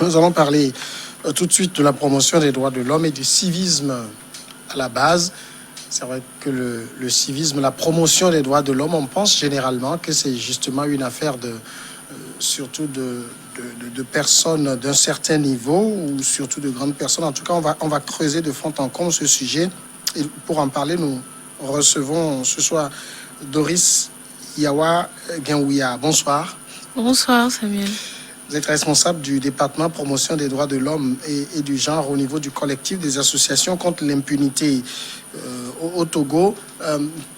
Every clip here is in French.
Nous allons parler tout de suite de la promotion des droits de l'homme et du civisme à la base. C'est vrai que le civisme, la promotion des droits de l'homme, on pense généralement que c'est justement une affaire surtout de personnes d'un certain niveau ou surtout de grandes personnes. En tout cas, on va creuser de fond en comble ce sujet. Et pour en parler, nous recevons ce soir Doris Yawa Genouya. Bonsoir. Bonsoir Samuel. Vous êtes responsable du département promotion des droits de l'homme et du genre au niveau du collectif des associations contre l'impunité au Togo.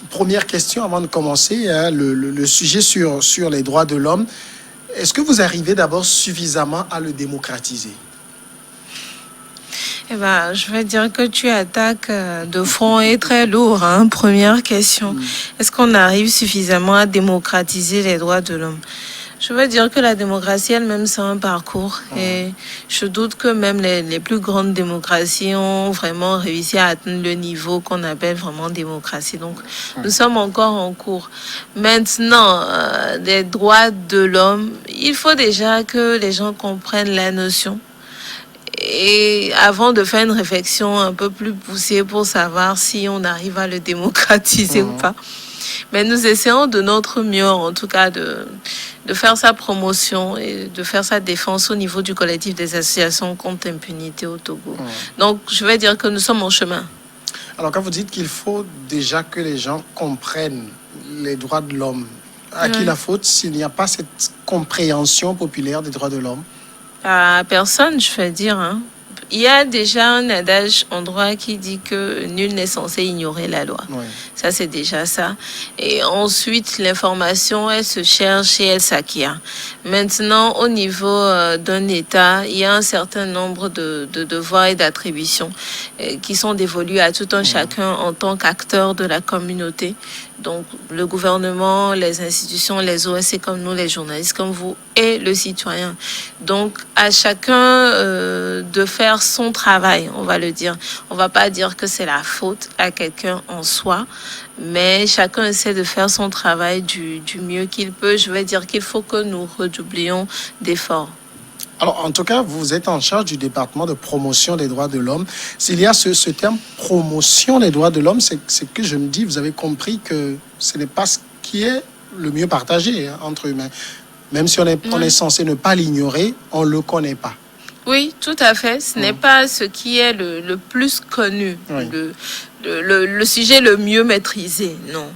Première question avant de commencer, le sujet sur les droits de l'homme. Est-ce que vous arrivez d'abord suffisamment à le démocratiser? Eh ben, je vais dire que tu attaques de front et très lourd. Première question. Est-ce qu'on arrive suffisamment à démocratiser les droits de l'homme? Je veux dire que la démocratie elle-même, c'est un parcours. Et je doute que même les plus grandes démocraties ont vraiment réussi à atteindre le niveau qu'on appelle vraiment démocratie. Donc, nous sommes encore en cours. Maintenant, les droits de l'homme, il faut déjà que les gens comprennent la notion. Et avant de faire une réflexion un peu plus poussée pour savoir si on arrive à le démocratiser ou pas. Mais nous essayons de notre mieux, en tout cas, de faire sa promotion et de faire sa défense au niveau du collectif des associations contre l'impunité au Togo. Donc, je vais dire que nous sommes en chemin. Alors, quand vous dites qu'il faut déjà que les gens comprennent les droits de l'homme, à qui la faute s'il n'y a pas cette compréhension populaire des droits de l'homme? À personne, je vais dire. Il y a déjà un adage en droit qui dit que nul n'est censé ignorer la loi. Oui. Ça, c'est déjà ça. Et ensuite, l'information, elle se cherche et elle s'acquiert. Maintenant, au niveau d'un État, il y a un certain nombre de devoirs et d'attributions qui sont dévolus à tout un chacun en tant qu'acteur de la communauté. Donc, le gouvernement, les institutions, les OSC comme nous, les journalistes comme vous et le citoyen. Donc, à chacun de faire son travail, on va le dire. On va pas dire que c'est la faute à quelqu'un en soi, mais chacun essaie de faire son travail du mieux qu'il peut. Je vais dire qu'il faut que nous redoublions d'efforts. Alors, en tout cas, vous êtes en charge du département de promotion des droits de l'homme. S'il y a ce terme promotion des droits de l'homme, c'est que je me dis, vous avez compris que ce n'est pas ce qui est le mieux partagé entre humains. Même si on est censé ne pas l'ignorer, on ne le connaît pas. Oui, tout à fait. Ce n'est pas ce qui est le plus connu, le sujet le mieux maîtrisé, non.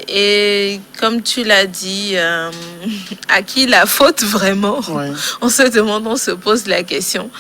Et comme tu l'as dit, à qui la faute vraiment? On se demande, on se pose la question.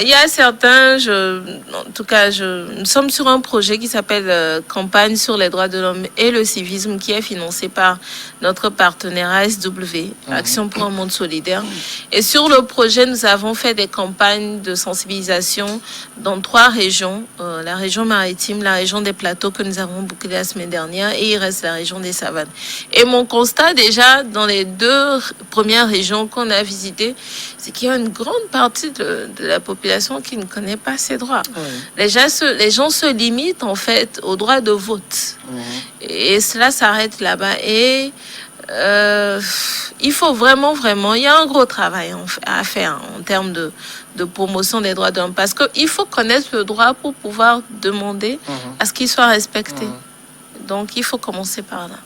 Il y a certains, nous sommes sur un projet qui s'appelle Campagne sur les droits de l'homme et le civisme, qui est financé par notre partenaire ASW, Action pour un monde solidaire. Et sur le projet, nous avons fait des campagnes de sensibilisation dans 3 régions, la région maritime, la région des plateaux que nous avons bouclé la semaine dernière, et il reste la région des savanes. Et mon constat déjà dans les 2 premières régions qu'on a visitées, c'est qu'il y a une grande partie de la population qui ne connaît pas ses droits. Les gens se limitent en fait au droit de vote. Et cela s'arrête là-bas. Et il faut vraiment, il y a un gros travail à faire en termes de promotion des droits de l'homme. Parce qu'il faut connaître le droit pour pouvoir demander à ce qu'il soit respecté. Donc, il faut commencer par là.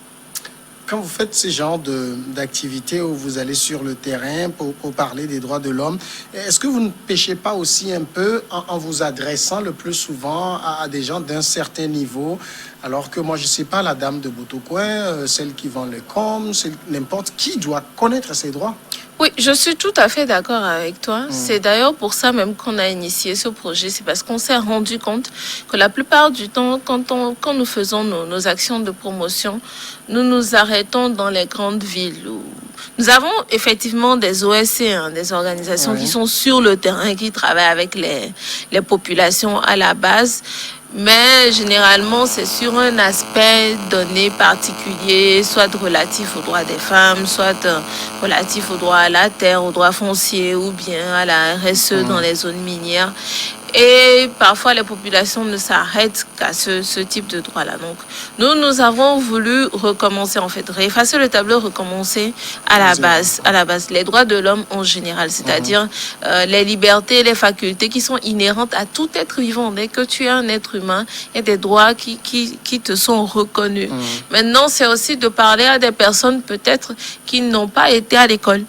Quand vous faites ce genre d'activité où vous allez sur le terrain pour parler des droits de l'homme, est-ce que vous ne péchez pas aussi un peu en vous adressant le plus souvent à des gens d'un certain niveau, alors que moi, je ne sais pas, la dame de Botocoin, celle qui vend les coms, n'importe qui doit connaître ses droits? Oui, je suis tout à fait d'accord avec toi. C'est d'ailleurs pour ça même qu'on a initié ce projet. C'est parce qu'on s'est rendu compte que la plupart du temps, quand nous faisons nos actions de promotion, nous nous arrêtons dans les grandes villes. Nous avons effectivement des OSC, des organisations qui sont sur le terrain, qui travaillent avec les populations à la base. Mais généralement, c'est sur un aspect donné particulier, soit relatif aux droits des femmes, soit relatif aux droits à la terre, aux droits fonciers, ou bien à la RSE dans les zones minières. Et parfois, les populations ne s'arrêtent qu'à ce type de droit-là. Donc, nous avons voulu recommencer, en fait, réeffacer le tableau, recommencer à la base, les droits de l'homme en général, c'est-à-dire les libertés, les facultés qui sont inhérentes à tout être vivant. Dès que tu es un être humain, il y a des droits qui te sont reconnus. Maintenant, c'est aussi de parler à des personnes peut-être qui n'ont pas été à l'école.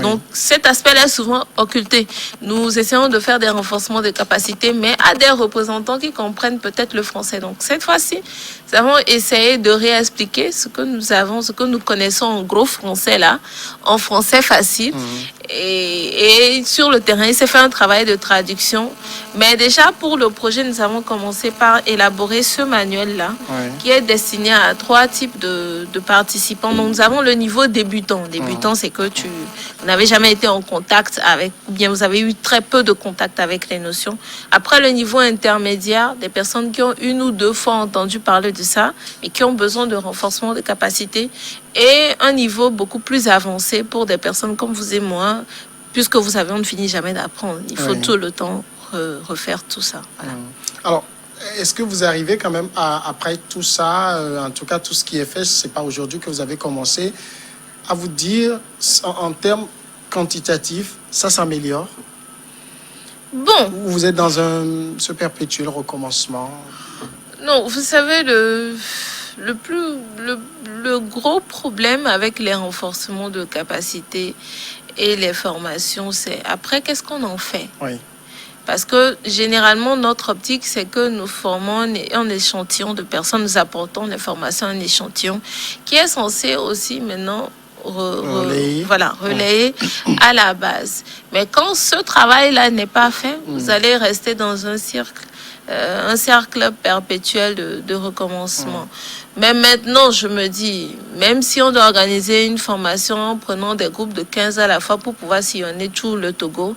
Donc, cet aspect-là est souvent occulté. Nous essayons de faire des renforcements de capacités, mais à des représentants qui comprennent peut-être le français. Donc, cette fois-ci, nous avons essayé de réexpliquer ce que nous avons, ce que nous connaissons en gros français là, en français facile. Et sur le terrain, il s'est fait un travail de traduction. Mais déjà, pour le projet, nous avons commencé par élaborer ce manuel-là, qui est destiné à 3 types de participants. Donc, nous avons le niveau débutant. Débutant, c'est que vous n'avez jamais été en contact avec, ou bien vous avez eu très peu de contact avec les notions. Après, le niveau intermédiaire, des personnes qui ont 1 ou 2 fois entendu parler de ça, et qui ont besoin de renforcement de capacité. Et un niveau beaucoup plus avancé pour des personnes comme vous et moi, puisque vous savez, on ne finit jamais d'apprendre. Il faut tout le temps refaire tout ça. Voilà. Alors, est-ce que vous arrivez quand même, après tout ça, en tout cas tout ce qui est fait, ce n'est pas aujourd'hui que vous avez commencé, à vous dire, en termes quantitatifs, ça s'améliore? Bon. Ou vous êtes dans ce perpétuel recommencement? Non, vous savez, le gros problème avec les renforcements de capacité et les formations, c'est après, qu'est-ce qu'on en fait? Parce que généralement, notre optique, c'est que nous formons un échantillon de personnes, nous apportons les formations à un échantillon qui est censé aussi maintenant relayer à la base. Mais quand ce travail-là n'est pas fait, vous allez rester dans un cercle perpétuel de recommencement. Mais maintenant, je me dis, même si on doit organiser une formation en prenant des groupes de 15 à la fois pour pouvoir sillonner tout le Togo,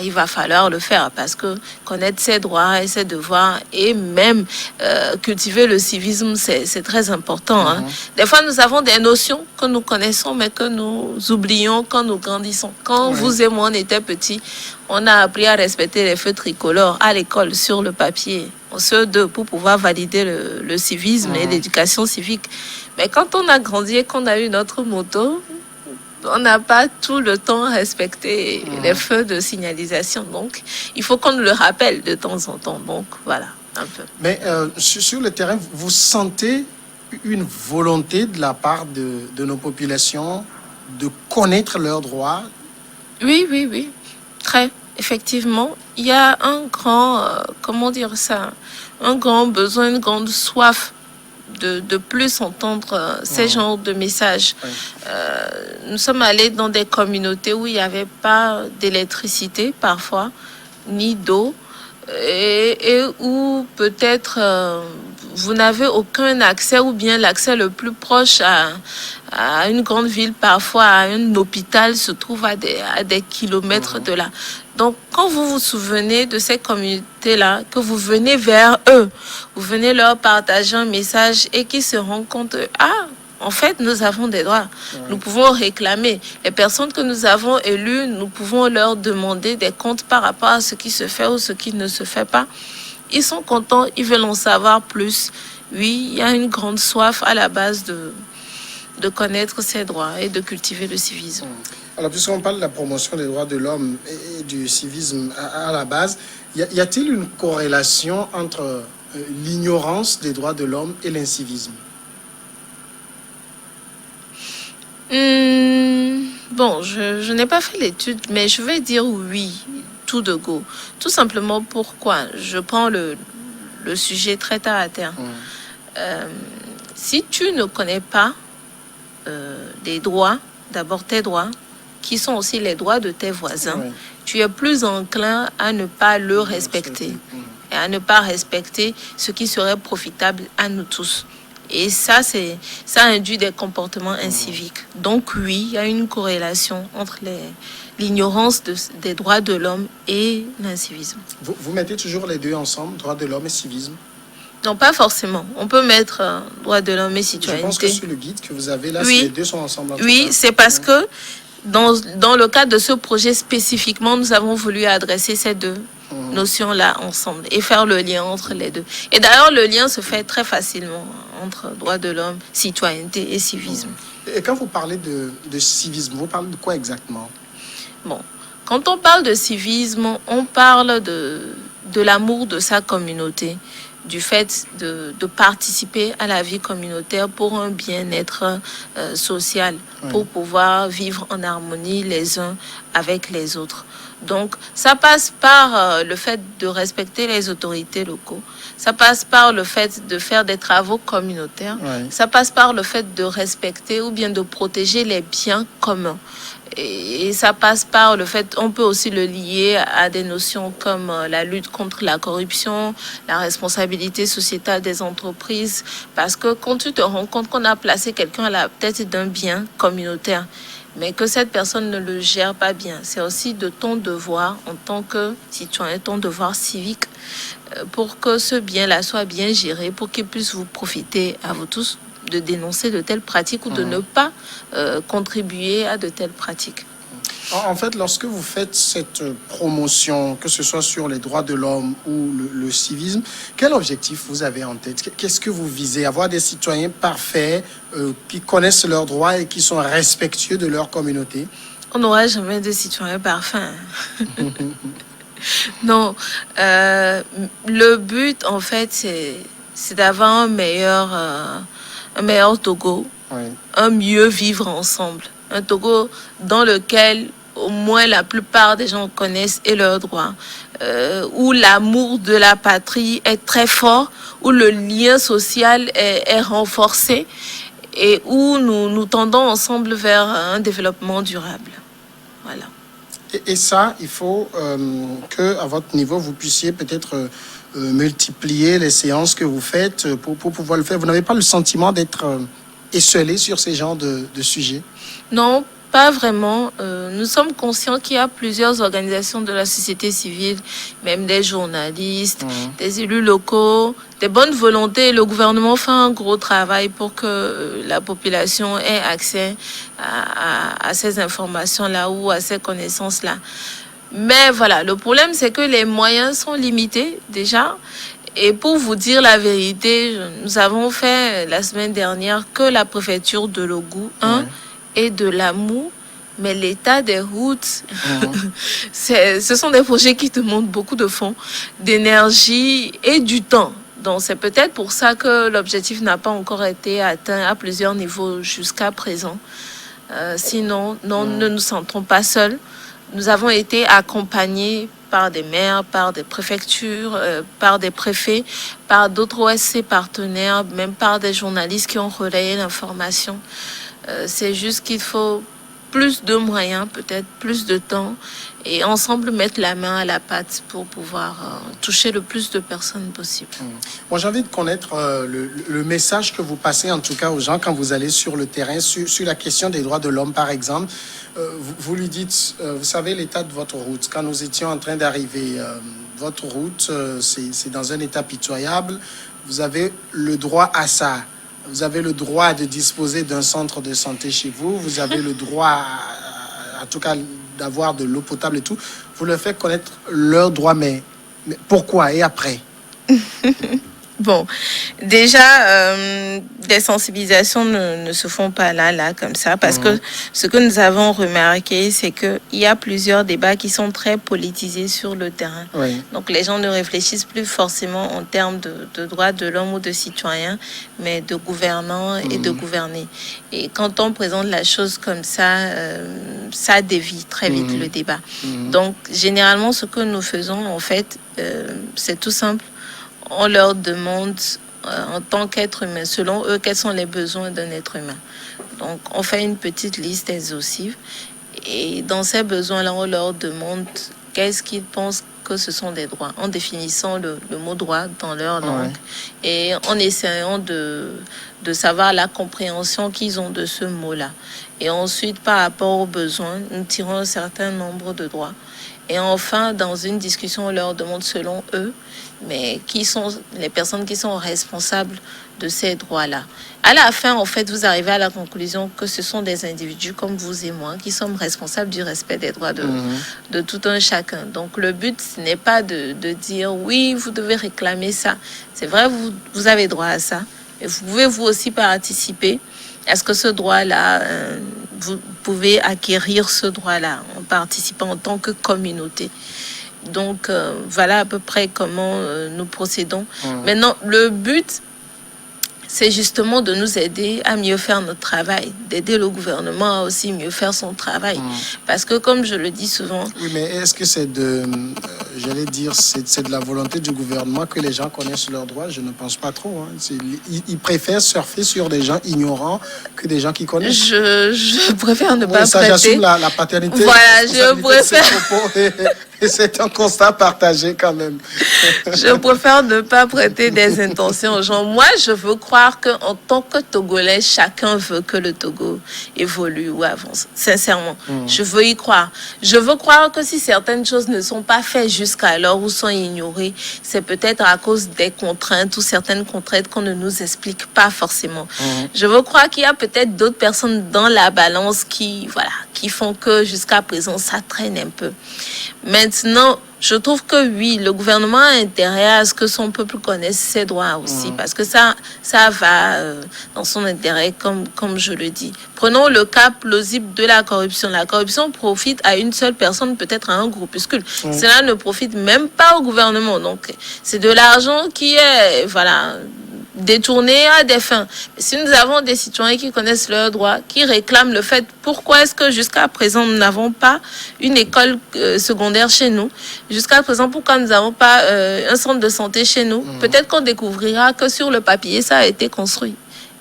il va falloir le faire parce que connaître ses droits et ses devoirs et même cultiver le civisme, c'est très important. Hein. Des fois, nous avons des notions que nous connaissons mais que nous oublions quand nous grandissons. Quand vous et moi, on était petits, on a appris à respecter les feux tricolores à l'école sur le papier. Ceux deux pour pouvoir valider le civisme et l'éducation civique. Mais quand on a grandi et qu'on a eu notre moto, on n'a pas tout le temps respecté les feux de signalisation. Donc, il faut qu'on le rappelle de temps en temps. Donc, voilà, un peu. Mais sur le terrain, vous sentez une volonté de la part de nos populations de connaître leurs droits? Oui. Très. Effectivement, il y a un grand, un grand besoin, une grande soif de plus entendre ces genres de messages. Nous sommes allés dans des communautés où il n'y avait pas d'électricité parfois, ni d'eau, et où peut-être vous n'avez aucun accès, ou bien l'accès le plus proche à une grande ville, parfois à un hôpital, se trouve à des kilomètres de là. Donc, quand vous vous souvenez de ces communautés-là, que vous venez vers eux, vous venez leur partager un message et qu'ils se rendent compte, en fait, nous avons des droits. Nous pouvons réclamer. Les personnes que nous avons élues, nous pouvons leur demander des comptes par rapport à ce qui se fait ou ce qui ne se fait pas. Ils sont contents, ils veulent en savoir plus. Oui, il y a une grande soif à la base de connaître ses droits et de cultiver le civisme. Alors, puisqu'on parle de la promotion des droits de l'homme et du civisme à la base, y a-t-il une corrélation entre l'ignorance des droits de l'homme et l'incivisme? Bon, je n'ai pas fait l'étude, mais je vais dire oui, tout de go. Tout simplement pourquoi je prends le sujet très terre à terre. Si tu ne connais pas les droits, d'abord tes droits, qui sont aussi les droits de tes voisins, tu es plus enclin à ne pas le respecter et à ne pas respecter ce qui serait profitable à nous tous. Et ça induit des comportements inciviques. Donc oui, il y a une corrélation entre l'ignorance des droits de l'homme et l'incivisme. Vous mettez toujours les deux ensemble, droits de l'homme et civisme? Non, pas forcément. On peut mettre droits de l'homme et citoyenneté. Je pense que sur le guide que vous avez là, les deux sont ensemble. Oui, c'est parce que dans le cadre de ce projet spécifiquement, nous avons voulu adresser ces deux notions-là ensemble et faire le lien entre les deux. Et d'ailleurs, le lien se fait très facilement entre droits de l'homme, citoyenneté et civisme. Et quand vous parlez de civisme, vous parlez de quoi exactement? Bon, quand on parle de civisme, on parle de l'amour de sa communauté, du fait de participer à la vie communautaire pour un bien-être social, pour pouvoir vivre en harmonie les uns avec les autres. Donc, ça passe par le fait de respecter les autorités locaux. Ça passe par le fait de faire des travaux communautaires. Ça passe par le fait de respecter ou bien de protéger les biens communs. Et ça passe par le fait, on peut aussi le lier à des notions comme la lutte contre la corruption, la responsabilité sociétale des entreprises. Parce que quand tu te rends compte qu'on a placé quelqu'un à la tête d'un bien communautaire, mais que cette personne ne le gère pas bien, c'est aussi de ton devoir en tant que citoyen, ton devoir civique, pour que ce bien-là soit bien géré, pour qu'il puisse vous profiter à vous tous, de dénoncer de telles pratiques ou de ne pas contribuer à de telles pratiques. En fait, lorsque vous faites cette promotion, que ce soit sur les droits de l'homme ou le civisme, quel objectif vous avez en tête? Qu'est-ce que vous visez? Avoir des citoyens parfaits, qui connaissent leurs droits et qui sont respectueux de leur communauté? On n'aura jamais de citoyens parfaits. Non. Le but, en fait, c'est d'avoir un meilleur Togo, un mieux vivre ensemble. Un Togo dans lequel au moins la plupart des gens connaissent et leurs droits, où l'amour de la patrie est très fort, où le lien social est renforcé et où nous tendons ensemble vers un développement durable. Voilà. Et ça, il faut qu'à votre niveau, vous puissiez peut-être multiplier les séances que vous faites pour pouvoir le faire. Vous n'avez pas le sentiment d'être esseulé sur ces genres de sujets? Non, pas vraiment. Nous sommes conscients qu'il y a plusieurs organisations de la société civile, même des journalistes, des élus locaux, des bonnes volontés. Le gouvernement fait un gros travail pour que la population ait accès à ces informations-là ou à ces connaissances-là. Mais voilà, le problème, c'est que les moyens sont limités déjà. Et pour vous dire la vérité, nous avons fait la semaine dernière que la préfecture de Logou 1 et de Lamou, mais l'état des routes, ce sont des projets qui demandent beaucoup de fonds, d'énergie et du temps. Donc c'est peut-être pour ça que l'objectif n'a pas encore été atteint à plusieurs niveaux jusqu'à présent. Sinon, nous ne nous sentons pas seuls. Nous avons été accompagnés par des maires, par des préfectures, par des préfets, par d'autres OSC partenaires, même par des journalistes qui ont relayé l'information. C'est juste qu'il faut plus de moyens, peut-être plus de temps, et ensemble mettre la main à la pâte pour pouvoir toucher le plus de personnes possible. Moi, j'ai envie de connaître le message que vous passez, en tout cas, aux gens quand vous allez sur le terrain, sur la question des droits de l'homme, par exemple. Vous lui dites, vous savez, l'état de votre route. Quand nous étions en train d'arriver, votre route, c'est dans un état pitoyable. Vous avez le droit à ça. Vous avez le droit de disposer d'un centre de santé chez vous. Vous avez le droit, en tout cas, d'avoir de l'eau potable et tout. Vous leur faites connaître leurs droits, mais pourquoi et après? Bon, déjà, des sensibilisations ne se font pas là, comme ça, parce que ce que nous avons remarqué, c'est qu'il y a plusieurs débats qui sont très politisés sur le terrain. Donc, les gens ne réfléchissent plus forcément en termes de droits de l'homme ou de citoyens, mais de gouvernants et de gouvernés. Et quand on présente la chose comme ça, ça dévie très vite le débat. Donc, généralement, ce que nous faisons, en fait, c'est tout simple. On leur demande, en tant qu'être humain, selon eux, quels sont les besoins d'un être humain. Donc, on fait une petite liste exhaustive. Et dans ces besoins-là, on leur demande qu'est-ce qu'ils pensent que ce sont des droits, en définissant le mot droit dans leur langue. Et en essayant de savoir la compréhension qu'ils ont de ce mot-là. Et ensuite, par rapport aux besoins, nous tirons un certain nombre de droits. Et enfin, dans une discussion, on leur demande selon eux, mais qui sont les personnes qui sont responsables de ces droits-là. À la fin, en fait, vous arrivez à la conclusion que ce sont des individus comme vous et moi qui sommes responsables du respect des droits de tout un chacun. Donc, le but, ce n'est pas de dire, oui, vous devez réclamer ça. C'est vrai, vous avez droit à ça, mais vous pouvez vous aussi participer à ce que ce droit-là, vous pouvez acquérir ce droit-là en participant en tant que communauté. Donc, voilà à peu près comment nous procédons. Maintenant, le but, c'est justement de nous aider à mieux faire notre travail, d'aider le gouvernement à aussi mieux faire son travail. Parce que, comme je le dis souvent... Oui, mais est-ce que c'est j'allais dire, c'est de la volonté du gouvernement que les gens connaissent leurs droits? Je ne pense pas trop. Hein. Ils préfèrent surfer sur des gens ignorants que des gens qui connaissent. Je préfère ne pas prêter... Ça, j'assume la paternité. Voilà, je préfère... Et c'est un constat partagé quand même. Je préfère ne pas prêter des intentions aux gens. Moi, je veux croire qu'en tant que Togolais, chacun veut que le Togo évolue ou avance. Sincèrement, je veux y croire. Je veux croire que si certaines choses ne sont pas faites jusqu'alors ou sont ignorées, c'est peut-être à cause des contraintes ou certaines contraintes qu'on ne nous explique pas forcément. Je veux croire qu'il y a peut-être d'autres personnes dans la balance qui font que jusqu'à présent, ça traîne un peu. Maintenant, je trouve que oui, le gouvernement a intérêt à ce que son peuple connaisse ses droits aussi, parce que ça va dans son intérêt, comme je le dis. Prenons le cas plausible de la corruption. La corruption profite à une seule personne, peut-être à un groupuscule. Cela ne profite même pas au gouvernement. Donc, c'est de l'argent qui est, détourné à des fins. Si nous avons des citoyens qui connaissent leurs droits, qui réclament le fait, pourquoi est-ce que jusqu'à présent nous n'avons pas une école secondaire chez nous? Jusqu'à présent, pourquoi nous n'avons pas un centre de santé chez nous? Peut-être qu'on découvrira que sur le papier, ça a été construit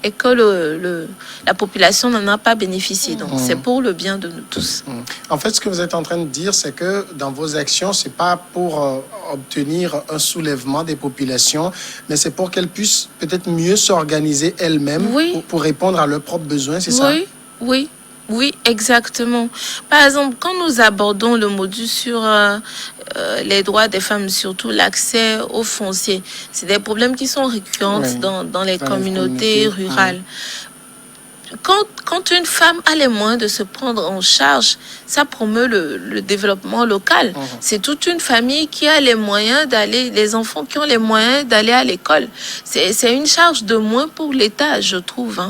et que la population n'en a pas bénéficié. Donc, c'est pour le bien de nous tous. En fait, ce que vous êtes en train de dire, c'est que dans vos actions, c'est pas pour obtenir un soulèvement des populations, mais c'est pour qu'elles puissent peut-être mieux s'organiser elles-mêmes pour répondre à leurs propres besoins, c'est ça? Oui, exactement. Par exemple, quand nous abordons le module sur les droits des femmes, surtout l'accès au foncier, c'est des problèmes qui sont récurrents dans les communautés rurales. Quand une femme a les moyens de se prendre en charge, ça promeut le développement local. C'est toute une famille qui a les moyens d'aller, les enfants qui ont les moyens d'aller à l'école. C'est une charge de moins pour l'État, je trouve.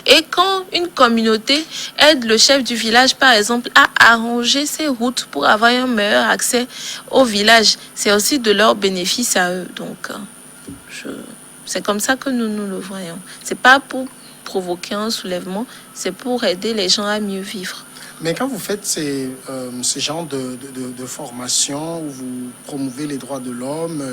Et quand une communauté aide le chef du village, par exemple, à arranger ses routes pour avoir un meilleur accès au village, c'est aussi de leur bénéfice à eux. Donc, c'est comme ça que nous le voyons. C'est pas pour provoquer un soulèvement, c'est pour aider les gens à mieux vivre. Mais quand vous faites ce genre de formation où vous promouvez les droits de l'homme,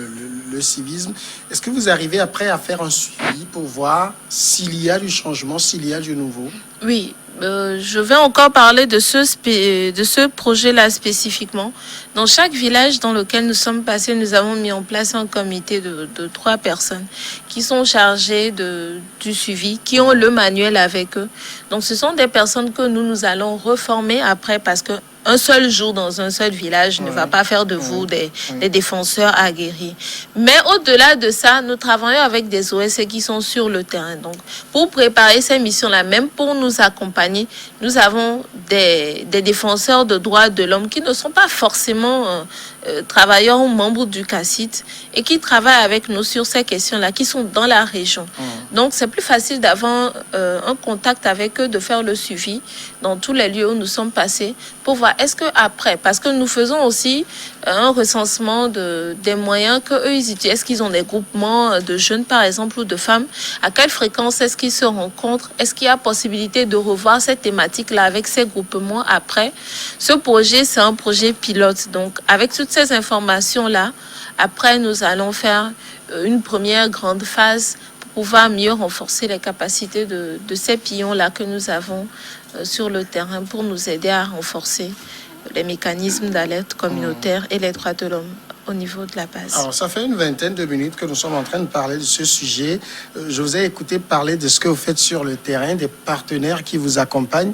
le civisme, est-ce que vous arrivez après à faire un suivi pour voir s'il y a du changement, s'il y a du nouveau? Oui, je vais encore parler de ce projet-là spécifiquement. Dans chaque village dans lequel nous sommes passés, nous avons mis en place un comité de 3 personnes qui sont chargées du suivi, qui ont le manuel avec eux. Donc, ce sont des personnes que nous allons reformer après parce que un seul jour dans un seul village ne va pas faire de vous des défenseurs aguerris. Mais au-delà de ça, nous travaillons avec des OSC qui sont sur le terrain. Donc, pour préparer ces missions-là, même pour nous accompagner, nous avons des défenseurs de droits de l'homme qui ne sont pas forcément travailleurs ou membres du CACIT et qui travaillent avec nous sur ces questions-là, qui sont dans la région. Donc, c'est plus facile d'avoir un contact avec eux, de faire le suivi dans tous les lieux où nous sommes passés pour voir est-ce que après, parce que nous faisons aussi un recensement des moyens qu'eux ils utilisent. Est-ce qu'ils ont des groupements de jeunes, par exemple, ou de femmes? À quelle fréquence est-ce qu'ils se rencontrent? Est-ce qu'il y a possibilité de revoir cette thématique-là avec ces groupements après? Ce projet, c'est un projet pilote. Donc, avec toutes ces informations-là, après, nous allons faire une première grande phase pour pouvoir mieux renforcer les capacités de ces pillons-là que nous avons sur le terrain pour nous aider à renforcer les mécanismes d'alerte communautaire et les droits de l'homme au niveau de la base. Alors, ça fait une vingtaine de minutes que nous sommes en train de parler de ce sujet. Je vous ai écouté parler de ce que vous faites sur le terrain, des partenaires qui vous accompagnent.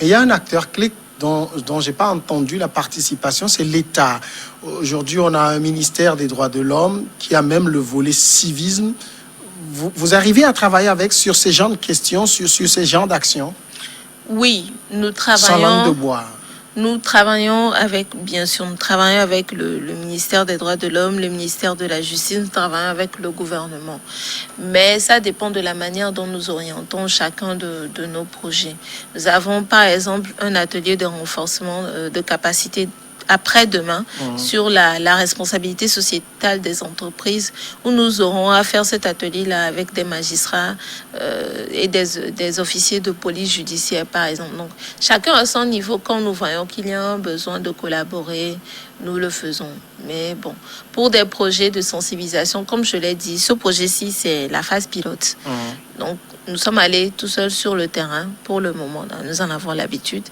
Mais il y a un acteur clé dont je n'ai pas entendu la participation, c'est l'État. Aujourd'hui, on a un ministère des droits de l'homme qui a même le volet civisme. Vous arrivez à travailler sur ces genres de questions, sur ces genres d'actions? Oui, nous travaillons. Sans langue de bois. Nous travaillons avec, bien sûr, nous travaillons avec le ministère des droits de l'homme, le ministère de la justice, nous travaillons avec le gouvernement. Mais ça dépend de la manière dont nous orientons chacun de nos projets. Nous avons, par exemple, un atelier de renforcement de capacité après-demain sur la responsabilité sociétale des entreprises, où nous aurons à faire cet atelier-là avec des magistrats et des officiers de police judiciaire, par exemple. Donc, chacun à son niveau, quand nous voyons qu'il y a un besoin de collaborer, nous le faisons. Mais bon, pour des projets de sensibilisation, comme je l'ai dit, ce projet-ci, c'est la phase pilote. Donc, nous sommes allés tout seuls sur le terrain pour le moment. Nous en avons l'habitude.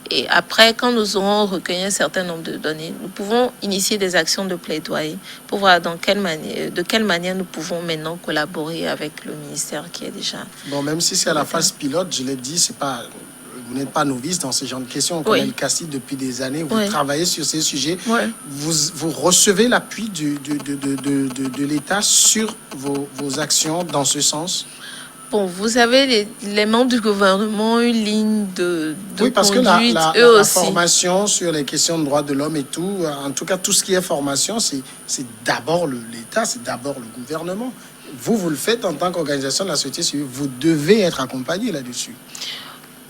Et après, quand nous aurons recueilli un certain nombre de données, nous pouvons initier des actions de plaidoyer pour voir de quelle manière nous pouvons maintenant collaborer avec le ministère qui est déjà... Bon, même si c'est à la phase pilote, je l'ai dit, vous n'êtes pas novice dans ce genre de questions. On connaît le CACID depuis des années. Vous travaillez sur ces sujets. Vous recevez l'appui de l'État sur vos actions dans ce sens? Bon, vous savez, les membres du gouvernement ont une ligne de oui, parce conduite, que la formation sur les questions de droits de l'homme et tout, en tout cas, tout ce qui est formation, c'est d'abord l'État, c'est d'abord le gouvernement. Vous le faites en tant qu'organisation de la société civile. Vous devez être accompagné là-dessus.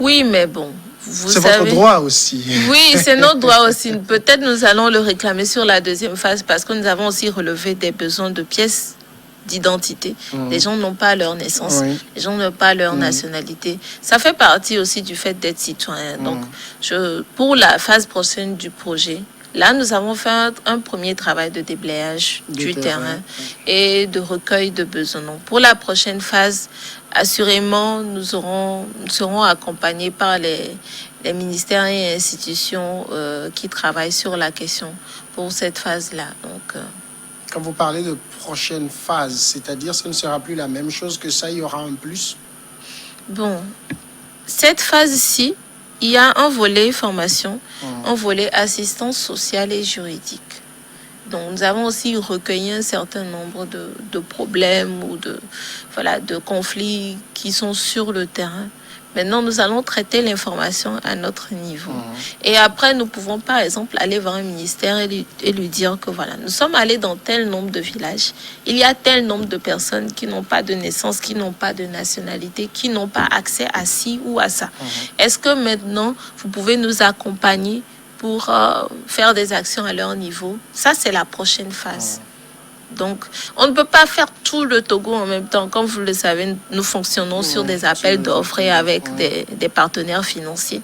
Oui, mais bon, c'est votre droit aussi. Oui, c'est notre droit aussi. Peut-être nous allons le réclamer sur la deuxième phase parce que nous avons aussi relevé des besoins de pièces d'identité. Les gens n'ont pas leur naissance, les gens n'ont pas leur nationalité. Ça fait partie aussi du fait d'être citoyen. Donc, pour la phase prochaine du projet, là, nous avons fait un premier travail de déblayage du terrain et de recueil de besoins. Donc, pour la prochaine phase, assurément, nous serons accompagnés par les ministères et institutions qui travaillent sur la question pour cette phase-là. Donc, quand vous parlez de prochaine phase, c'est-à-dire ce ne sera plus la même chose que ça, il y aura un plus? Bon, cette phase-ci, il y a un volet formation, un volet assistance sociale et juridique. Donc, nous avons aussi recueilli un certain nombre de problèmes ou de conflits qui sont sur le terrain. Maintenant, nous allons traiter l'information à notre niveau. Et après, nous pouvons, par exemple, aller voir un ministère et lui dire que voilà, nous sommes allés dans tel nombre de villages. Il y a tel nombre de personnes qui n'ont pas de naissance, qui n'ont pas de nationalité, qui n'ont pas accès à ci ou à ça. Est-ce que maintenant, vous pouvez nous accompagner pour faire des actions à leur niveau? Ça, c'est la prochaine phase. Donc, on ne peut pas faire tout le Togo en même temps. Comme vous le savez, nous fonctionnons sur des appels d'offres et avec des partenaires financiers.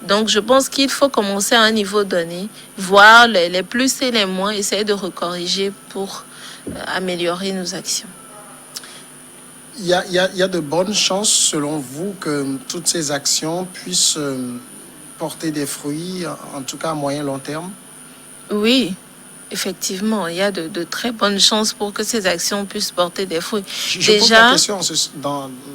Donc, je pense qu'il faut commencer à un niveau donné, voir les plus et les moins, essayer de recorriger pour améliorer nos actions. Il y a de bonnes chances, selon vous, que toutes ces actions puissent porter des fruits, en tout cas à moyen long terme? Oui. Effectivement, il y a de très bonnes chances pour que ces actions puissent porter des fruits. Je pose la question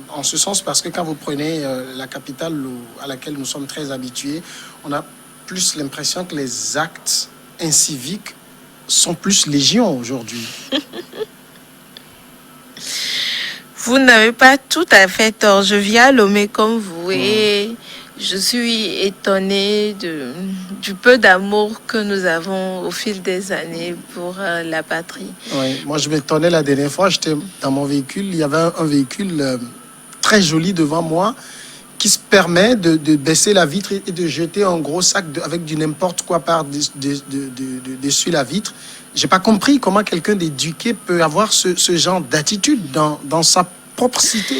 en ce sens parce que quand vous prenez la capitale à laquelle nous sommes très habitués, on a plus l'impression que les actes inciviques sont plus légion aujourd'hui. Vous n'avez pas tout à fait tort. Je vis à Lomé comme vous et je suis étonnée du peu d'amour que nous avons au fil des années pour la patrie. Oui, moi je m'étonnais la dernière fois, j'étais dans mon véhicule, il y avait un véhicule très joli devant moi qui se permet de baisser la vitre et de jeter un gros sac avec du n'importe quoi dessus la vitre. J'ai pas compris comment quelqu'un d'éduqué peut avoir ce genre d'attitude dans sa propre cité.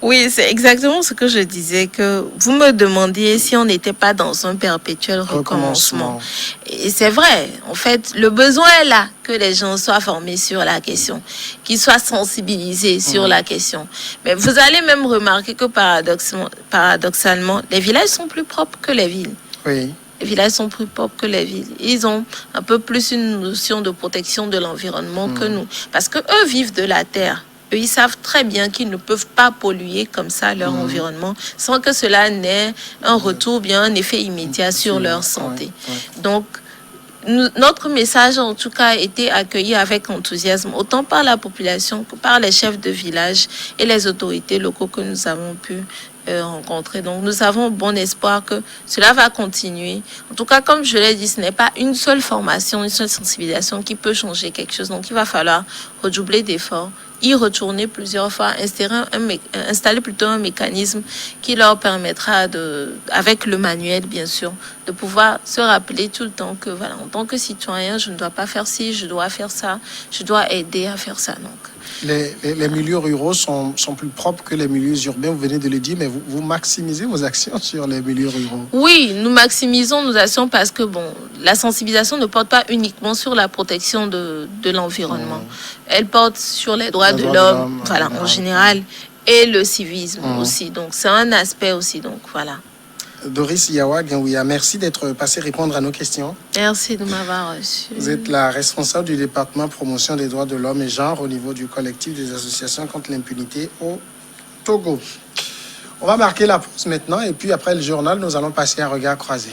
Oui, c'est exactement ce que je disais, que vous me demandiez si on n'était pas dans un perpétuel recommencement. Et c'est vrai, en fait, le besoin est là, que les gens soient formés sur la question, qu'ils soient sensibilisés sur la question. Mais vous allez même remarquer que paradoxalement, les villages sont plus propres que les villes. Oui. Les villages sont plus propres que les villes. Ils ont un peu plus une notion de protection de l'environnement que nous. Parce qu'eux vivent de la terre. eux, ils savent très bien qu'ils ne peuvent pas polluer comme ça leur environnement sans que cela n'ait un retour, bien un effet immédiat sur leur santé. Donc, notre message, en tout cas, a été accueilli avec enthousiasme, autant par la population que par les chefs de village et les autorités locaux que nous avons pu rencontrer. Donc, nous avons bon espoir que cela va continuer. En tout cas, comme je l'ai dit, ce n'est pas une seule formation, une seule sensibilisation qui peut changer quelque chose. Donc, il va falloir redoubler d'efforts, y retourner plusieurs fois, installer plutôt un mécanisme qui leur permettra, avec le manuel bien sûr, de pouvoir se rappeler tout le temps que voilà, en tant que citoyen, je ne dois pas faire ci, je dois faire ça, je dois aider à faire ça. Donc, les milieux ruraux sont plus propres que les milieux urbains, vous venez de le dire, mais vous maximisez vos actions sur les milieux ruraux. Oui, nous maximisons nos actions parce que la sensibilisation ne porte pas uniquement sur la protection de l'environnement. Elle porte sur les droits de l'homme, voilà, en général, et le civisme aussi. Donc, c'est un aspect aussi. Donc, voilà. Doris Yawa Genouya, merci d'être passé répondre à nos questions. Merci de m'avoir reçu. Vous êtes la responsable du département promotion des droits de l'homme et genre au niveau du collectif des associations contre l'impunité au Togo. On va marquer la pause maintenant et puis après le journal, nous allons passer un regard croisé.